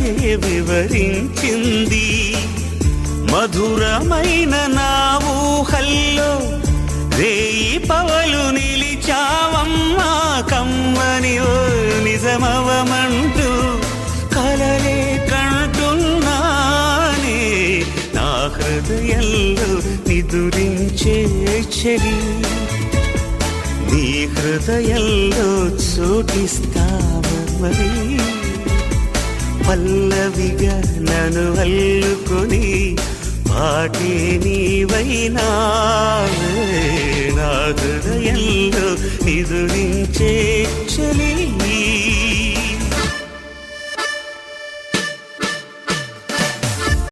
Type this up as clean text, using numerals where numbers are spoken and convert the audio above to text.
మనసే వివరించింది. మధురమైన నా ఊహల్లో రేయి పవలు నిలిచావమ్మా, కమ్మని ఓ నిజమవమంటూ కలలే కంటున్నానే. నా హృదయంలో నిదురించే చెలి, నీ హృదయంలో చోటిస్తావరి. పల్లవిగా నన్ను అల్లుకొని పాటే నీవైనావే, నా హృదయంలో నిదురించే చెలి.